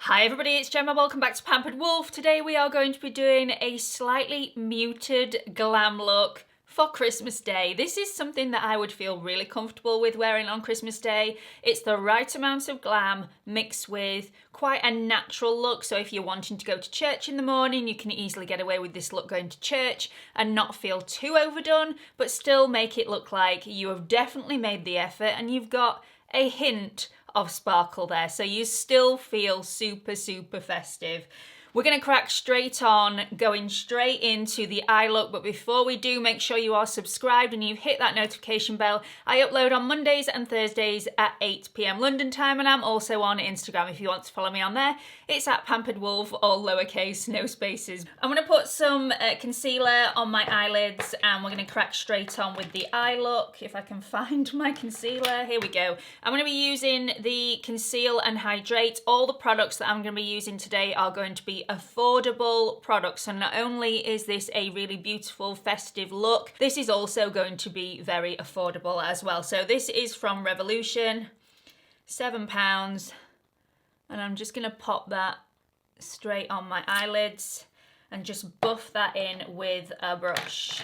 Hi everybody, it's Gemma. Welcome back to Pampered Wolf. Today we are going to be doing a slightly muted glam look for Christmas Day. This is something that I would feel really comfortable with wearing on Christmas Day. It's the right amount of glam mixed with quite a natural look. So if you're wanting to go to church in the morning, you can easily get away with this look going to church and not feel too overdone, but still make it look like you have definitely made the effort and you've got a hint of sparkle there, so you still feel super festive. We're going to crack straight on, going straight into the eye look, but before we do, make sure you are subscribed and you've hit that notification bell. I upload on Mondays and Thursdays at 8 PM London time, and I'm also on Instagram if you want to follow me on there. It's at Pampered Wolf, all lowercase, no spaces. I'm going to put some concealer on my eyelids and we're going to crack straight on with the eye look. If I can find my concealer, here we go. I'm going to be using the Conceal and Hydrate. All the products that I'm going to be using today are going to be affordable products, and not only is this a really beautiful festive look, this is also going to be very affordable as well. So this is from Revolution, £7, and I'm just going to pop that straight on my eyelids and just buff that in with a brush.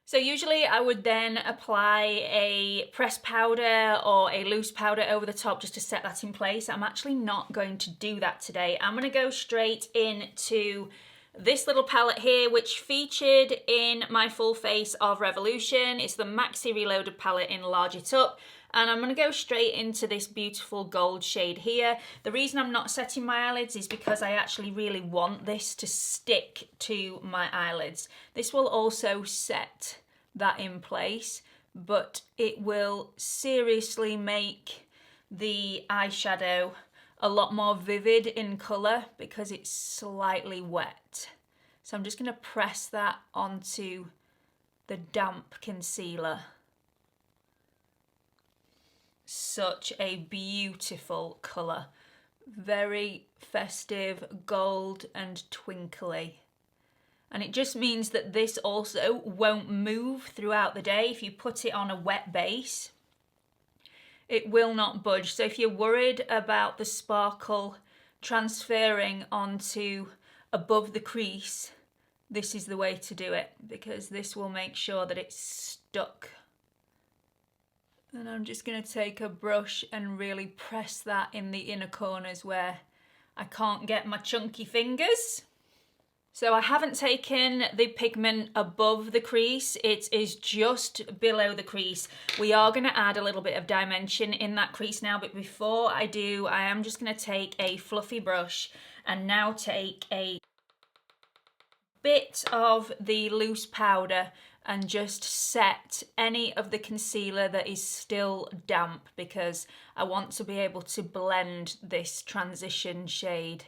So usually I would then apply a pressed powder or a loose powder over the top just to set that in place. I'm actually not going to do that today. I'm going to go straight into this little palette here, which featured in my full face of Revolution. It's the Maxi Reloaded palette in Large It Up. And I'm going to go straight into this beautiful gold shade here. The reason I'm not setting my eyelids is because I actually really want this to stick to my eyelids. This will also set that in place, but it will seriously make the eyeshadow a lot more vivid in colour because it's slightly wet. So I'm just going to press that onto the damp concealer. Such a beautiful colour, very festive, gold and twinkly. And it just means that this also won't move throughout the day. If you put it on a wet base, it will not budge. So if you're worried about the sparkle transferring onto above the crease, this is the way to do it, because this will make sure that it's stuck. And I'm just going to take a brush and really press that in the inner corners where I can't get my chunky fingers. So I haven't taken the pigment above the crease, it is just below the crease. We are going to add a little bit of dimension in that crease now, but before I do, I am just going to take a fluffy brush and now take a bit of the loose powder and just set any of the concealer that is still damp, because I want to be able to blend this transition shade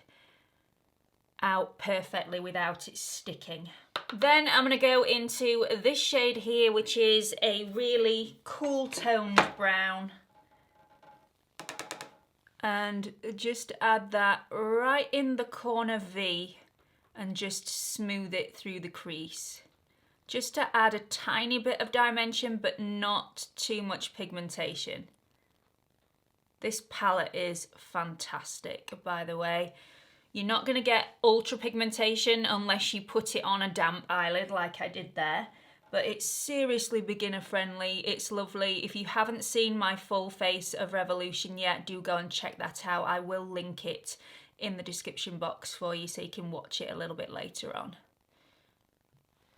out perfectly without it sticking. Then I'm going to go into this shade here, which is a really cool toned brown, and just add that right in the corner V and just smooth it through the crease, just to add a tiny bit of dimension but not too much pigmentation. This palette is fantastic, by the way. You're not going to get ultra pigmentation unless you put it on a damp eyelid like I did there, but it's seriously beginner friendly. It's lovely. If you haven't seen my full face of Revolution yet, do go and check that out. I will link it in the description box for you so you can watch it a little bit later on.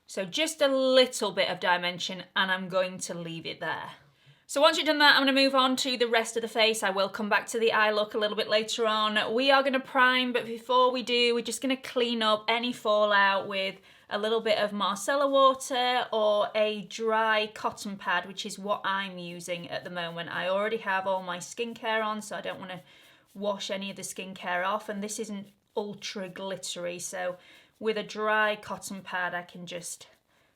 So just a little bit of dimension and I'm going to leave it there. So once you've done that, I'm going to move on to the rest of the face. I will come back to the eye look a little bit later on. We are going to prime, but before we do, we're just going to clean up any fallout with a little bit of micellar water or a dry cotton pad, which is what I'm using at the moment. I already have all my skincare on, so I don't want to wash any of the skincare off, and this isn't ultra glittery, so with a dry cotton pad I can just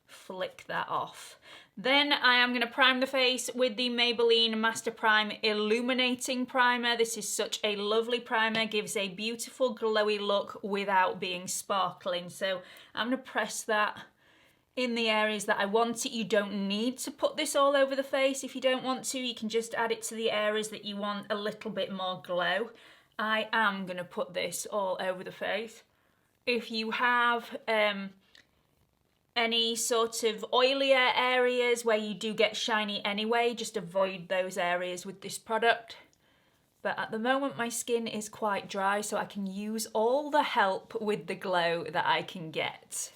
flick that off. Then I am going to prime the face with the Maybelline Master Prime Illuminating Primer. This is such a lovely primer, gives a beautiful glowy look without being sparkling. So I'm going to press that in the areas that I want it. You don't need to put this all over the face if you don't want to. You can just add it to the areas that you want a little bit more glow. I am going to put this all over the face. If you have any sort of oilier areas where you do get shiny anyway, just avoid those areas with this product. But at the moment my skin is quite dry, so I can use all the help with the glow that I can get.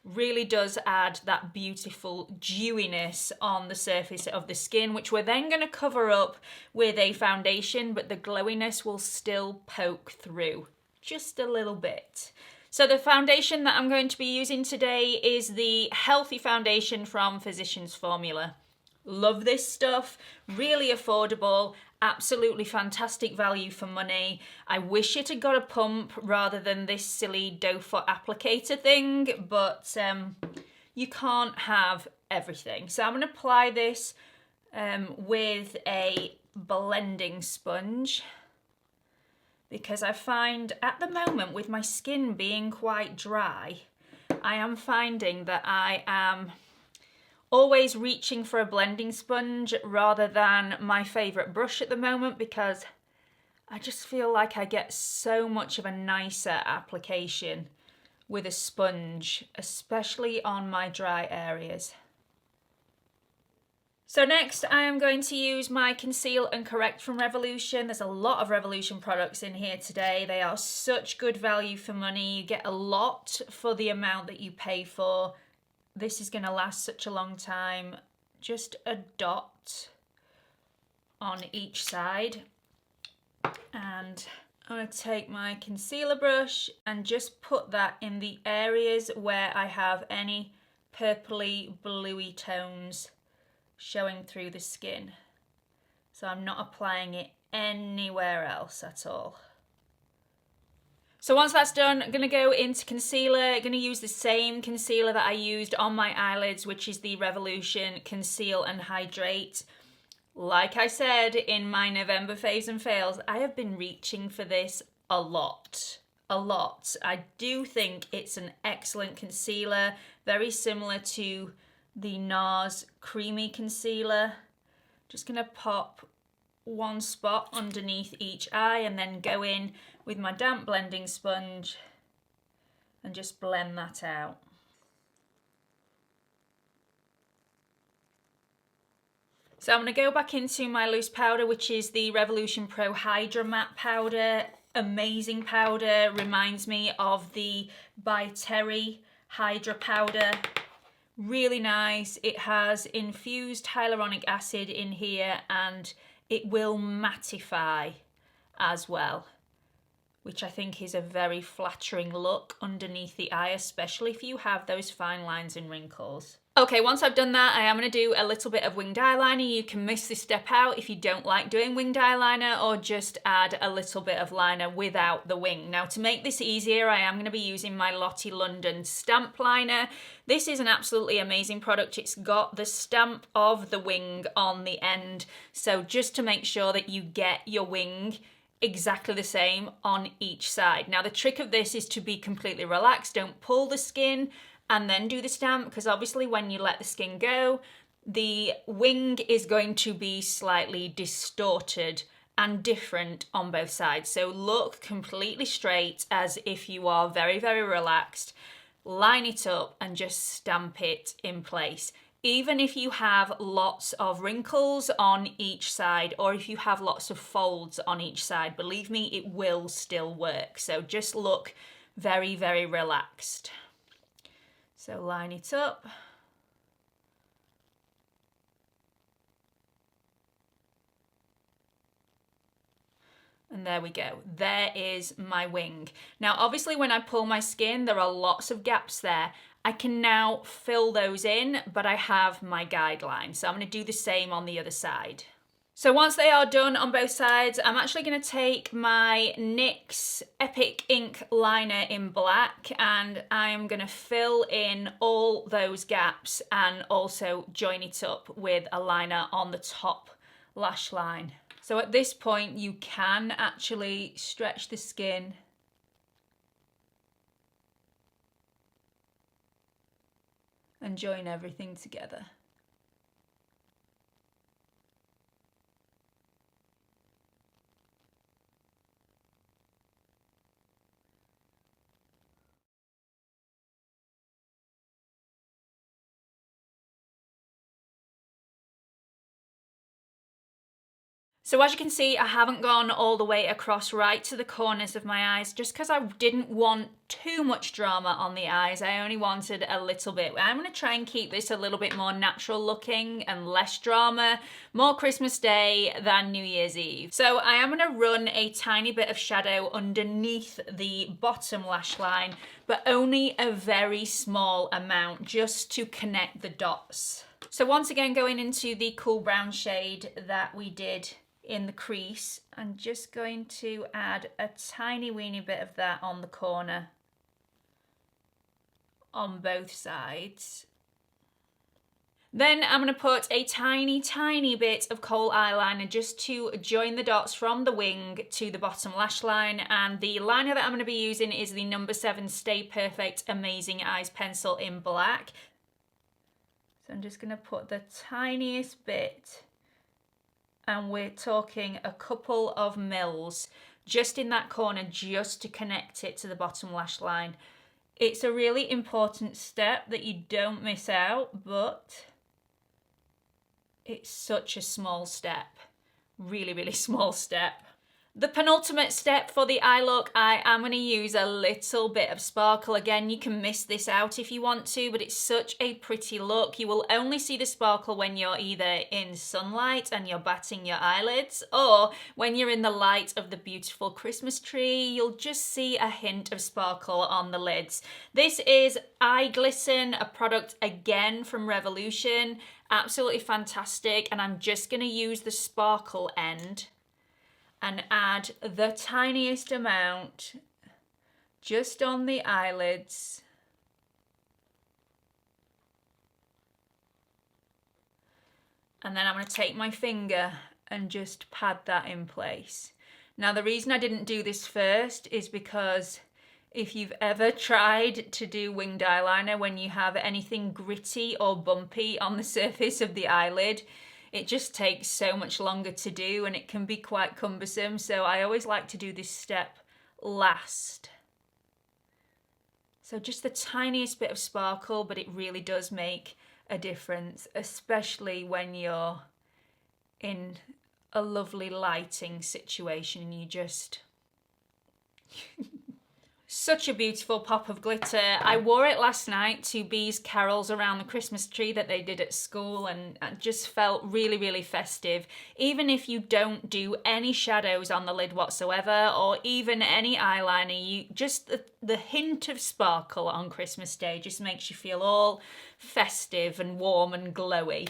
Really does add that beautiful dewiness on the surface of the skin, which we're then going to cover up with a foundation, but the glowiness will still poke through just a little bit. So the foundation that I'm going to be using today is the Healthy Foundation from Physicians Formula. Love this stuff, really affordable, absolutely fantastic value for money. I wish it had got a pump rather than this silly doe foot applicator thing, but you can't have everything. So I'm going to apply this with a blending sponge, because I find at the moment with my skin being quite dry, I am finding that I am always reaching for a blending sponge rather than my favourite brush at the moment, because I just feel like I get so much of a nicer application with a sponge, especially on my dry areas. So next I am going to use my Conceal and Correct from Revolution. There's a lot of Revolution products in here today. They are such good value for money. You get a lot for the amount that you pay for. This is going to last such a long time. Just a dot on each side. And I'm going to take my concealer brush and just put that in the areas where I have any purpley bluey tones showing through the skin. So I'm not applying it anywhere else at all. So once that's done, I'm going to go into concealer. I'm going to use the same concealer that I used on my eyelids, which is the Revolution Conceal and Hydrate. Like I said in my November faves and fails, I have been reaching for this a lot. I do think it's an excellent concealer, very similar to the NARS Creamy Concealer. Just going to pop one spot underneath each eye and then go in with my damp blending sponge and just blend that out. So I'm going to go back into my loose powder, which is the Revolution Pro HydraMatte powder. Amazing powder, reminds me of the By Terry Hydra powder. Really nice. It has infused hyaluronic acid in here and it will mattify as well, which I think is a very flattering look underneath the eye, especially if you have those fine lines and wrinkles. Okay, once I've done that, I am going to do a little bit of winged eyeliner. You can miss this step out if you don't like doing winged eyeliner, or just add a little bit of liner without the wing. Now, to make this easier, I am going to be using my LOTTIE London Stamp Liner. This is an absolutely amazing product. It's got the stamp of the wing on the end, so just to make sure that you get your wing exactly the same on each side. Now, the trick of this is to be completely relaxed. Don't pull the skin and then do the stamp, because obviously when you let the skin go, the wing is going to be slightly distorted and different on both sides. So look completely straight as if you are very, very relaxed. Line it up and just stamp it in place. Even if you have lots of wrinkles on each side, or if you have lots of folds on each side, believe me, it will still work. So just look very, very relaxed. So line it up. And there we go. There is my wing. Now, obviously, when I pull my skin, there are lots of gaps there. I can now fill those in, but I have my guideline. So I'm going to do the same on the other side. So once they are done on both sides, I'm actually going to take my NYX Epic Ink liner in black, and I'm going to fill in all those gaps and also join it up with a liner on the top lash line. So at this point, you can actually stretch the skin and join everything together. So as you can see, I haven't gone all the way across right to the corners of my eyes just because I didn't want too much drama on the eyes. I only wanted a little bit. I'm going to try and keep this a little bit more natural looking and less drama, more Christmas Day than New Year's Eve. So I am going to run a tiny bit of shadow underneath the bottom lash line, but only a very small amount just to connect the dots. So once again, going into the cool brown shade that we did in the crease, I'm just going to add a tiny weeny bit of that on the corner on both sides. Then I'm going to put a tiny bit of kohl eyeliner just to join the dots from the wing to the bottom lash line, and the liner that I'm going to be using is the number 7 Stay Perfect Amazing Eyes pencil in black. So I'm just going to put the tiniest bit, and we're talking a couple of mils just in that corner just to connect it to the bottom lash line. It's a really important step that you don't miss out, but it's such a small step. Really small step. The penultimate step for the eye look, I am going to use a little bit of sparkle. Again, you can miss this out if you want to, but it's such a pretty look. You will only see the sparkle when you're either in sunlight and you're batting your eyelids, or when you're in the light of the beautiful Christmas tree, you'll just see a hint of sparkle on the lids. This is Eye Glisten, a product again from Revolution. Absolutely fantastic, and I'm just going to use the sparkle end and add the tiniest amount just on the eyelids. And then I'm going to take my finger and just pad that in place. Now, the reason I didn't do this first is because if you've ever tried to do winged eyeliner when you have anything gritty or bumpy on the surface of the eyelid, it just takes so much longer to do and it can be quite cumbersome. So I always like to do this step last. So just the tiniest bit of sparkle, but it really does make a difference, especially when you're in a lovely lighting situation and you just... Such a beautiful pop of glitter. I wore it last night to Bee's carols around the Christmas tree that they did at school, and it just felt really festive. Even if you don't do any shadows on the lid whatsoever, or even any eyeliner, you just the hint of sparkle on Christmas Day just makes you feel all festive and warm and glowy.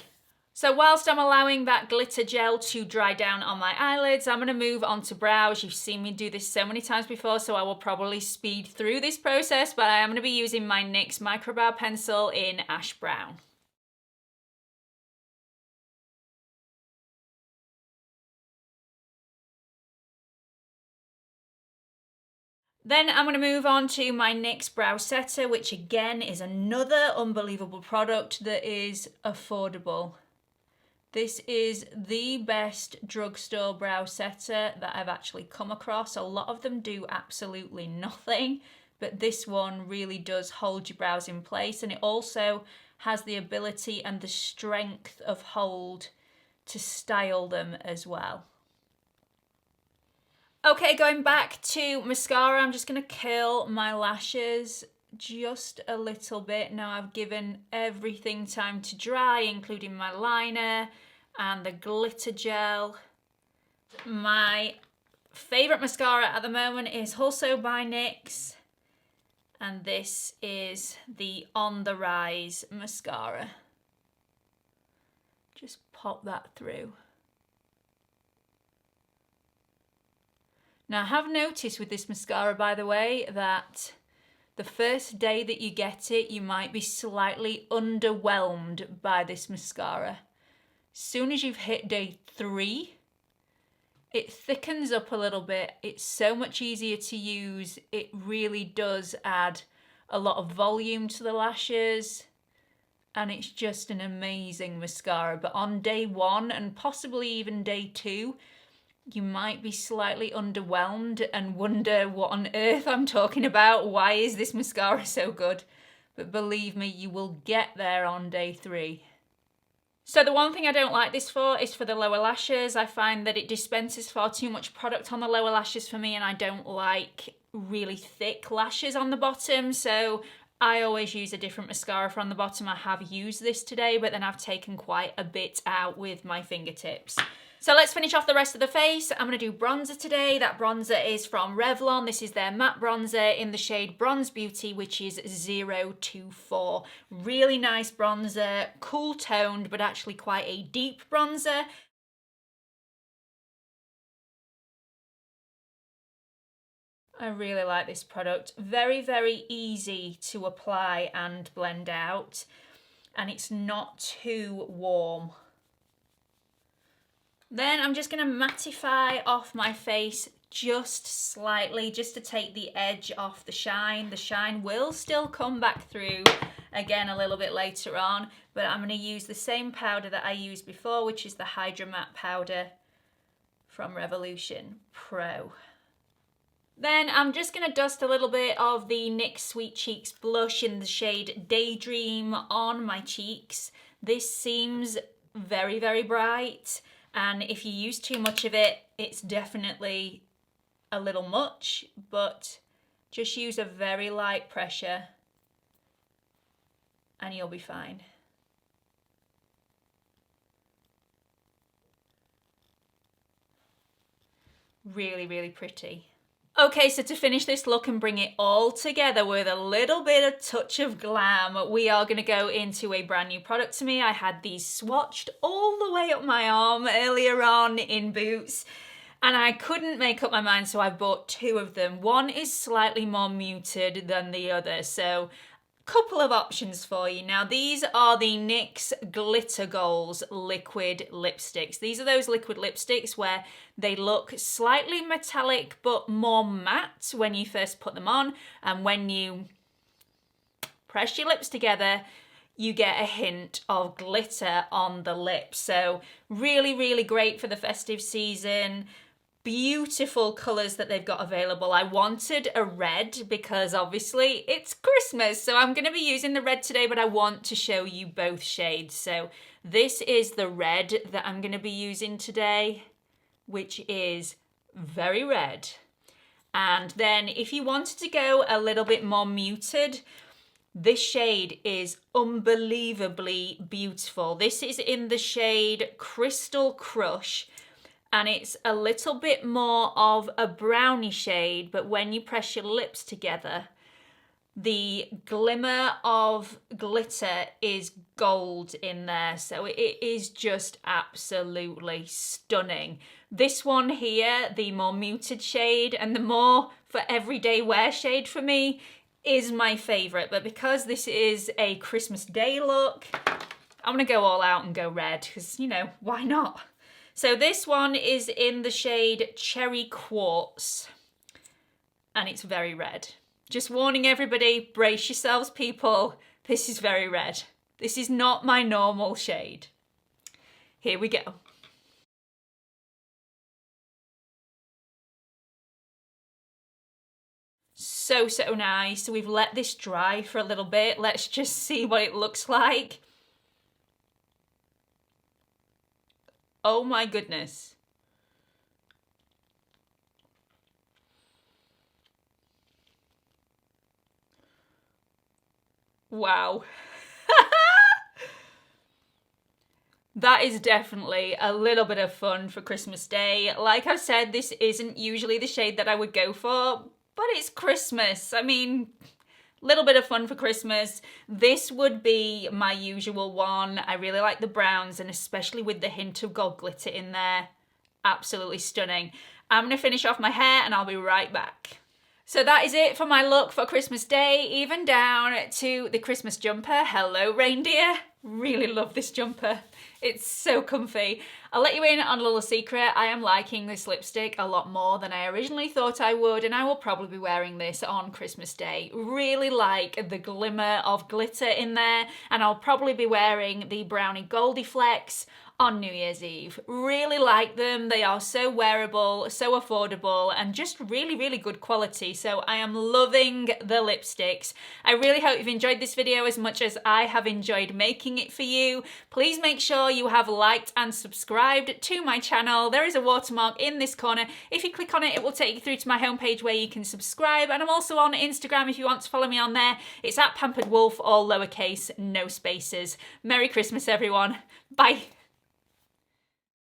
So whilst I'm allowing that glitter gel to dry down on my eyelids, I'm going to move on to brows. You've seen me do this so many times before, so I will probably speed through this process, but I am going to be using my NYX Microbrow pencil in Ash Brown. Then I'm going to move on to my NYX Brow Setter, which again is another unbelievable product that is affordable. This is the best drugstore brow setter that I've actually come across. A lot of them do absolutely nothing, but this one really does hold your brows in place, and it also has the ability and the strength of hold to style them as well. Okay, going back to mascara, I'm just going to curl my lashes just a little bit. Now I've given everything time to dry, including my liner and the glitter gel. My favourite mascara at the moment is also by NYX, and this is the On The Rise mascara. Just pop that through. Now I have noticed with this mascara, by the way, that the first day that you get it, you might be slightly underwhelmed by this mascara. Soon as you've hit day 3, it thickens up a little bit. It's so much easier to use. It really does add a lot of volume to the lashes, and it's just an amazing mascara. But on day one and possibly even day two, you might be slightly underwhelmed and wonder what on earth I'm talking about. Why is this mascara so good? But believe me, you will get there on day three. So the one thing I don't like this for is for the lower lashes. I find that it dispenses far too much product on the lower lashes for me, and I don't like really thick lashes on the bottom. So I always use a different mascara for on the bottom. I have used this today, but then I've taken quite a bit out with my fingertips. So let's finish off the rest of the face. I'm going to do bronzer today. That bronzer is from Revlon. This is their matte bronzer in the shade Bronze Beauty, which is 024. Really nice bronzer, cool toned, but actually quite a deep bronzer. I really like this product. Very, very easy to apply and blend out, and it's not too warm. Then I'm just going to mattify off my face just slightly, just to take the edge off the shine. The shine will still come back through again a little bit later on, but I'm going to use the same powder that I used before, which is the HydraMatte powder from Revolution Pro. Then I'm just going to dust a little bit of the NYX Sweet Cheeks blush in the shade Daydream on my cheeks. This seems very, very bright, and if you use too much of it, it's definitely a little much, but just use a very light pressure and you'll be fine. Really, really pretty. Okay, so to finish this look and bring it all together with a little bit of touch of glam, we are going to go into a brand new product to me. I had these swatched all the way up my arm earlier on in Boots, and I couldn't make up my mind, so I bought two of them. One is slightly more muted than the other, so couple of options for you. Now these are the NYX Glitter Goals liquid lipsticks. These are those liquid lipsticks where they look slightly metallic but more matte when you first put them on, and when you press your lips together you get a hint of glitter on the lips. So really, really great for the festive season. Beautiful colours that they've got available. I wanted a red because obviously it's Christmas, so I'm going to be using the red today, but I want to show you both shades. So this is the red that I'm going to be using today, which is very red. And then if you wanted to go a little bit more muted, this shade is unbelievably beautiful. This is in the shade Crystal Crush, and it's a little bit more of a brownie shade, but when you press your lips together, the glimmer of glitter is gold in there. So it is just absolutely stunning. This one here, the more muted shade and the more for everyday wear shade for me, is my favourite. But because this is a Christmas Day look, I'm going to go all out and go red because, you know, why not? So this one is in the shade Cherry Quartz, and it's very red. Just warning everybody, brace yourselves people, this is very red. This is not my normal shade. Here we go. So nice. So we've let this dry for a little bit. Let's just see what it looks like. Oh my goodness. Wow. That is definitely a little bit of fun for Christmas Day. Like I've said, this isn't usually the shade that I would go for, but it's Christmas. I mean, little bit of fun for Christmas. This would be my usual one. I really like the browns, and especially with the hint of gold glitter in there. Absolutely stunning. I'm going to finish off my hair and I'll be right back. So that is it for my look for Christmas Day, even down to the Christmas jumper. Hello, reindeer. Really love this jumper. It's so comfy. I'll let you in on a little secret. I am liking this lipstick a lot more than I originally thought I would, and I will probably be wearing this on Christmas Day. Really like the glimmer of glitter in there, and I'll probably be wearing the Brownie Goldie Flecks on New Year's Eve. Really like them. They are so wearable, so affordable, and just really, really good quality. So I am loving the lipsticks. I really hope you've enjoyed this video as much as I have enjoyed making it for you. Please make sure you have liked and subscribed to my channel. There is a watermark in this corner. If you click on it, it will take you through to my homepage where you can subscribe. And I'm also on Instagram if you want to follow me on there. It's at Pampered Wolf, all lowercase, no spaces. Merry Christmas, everyone. Bye.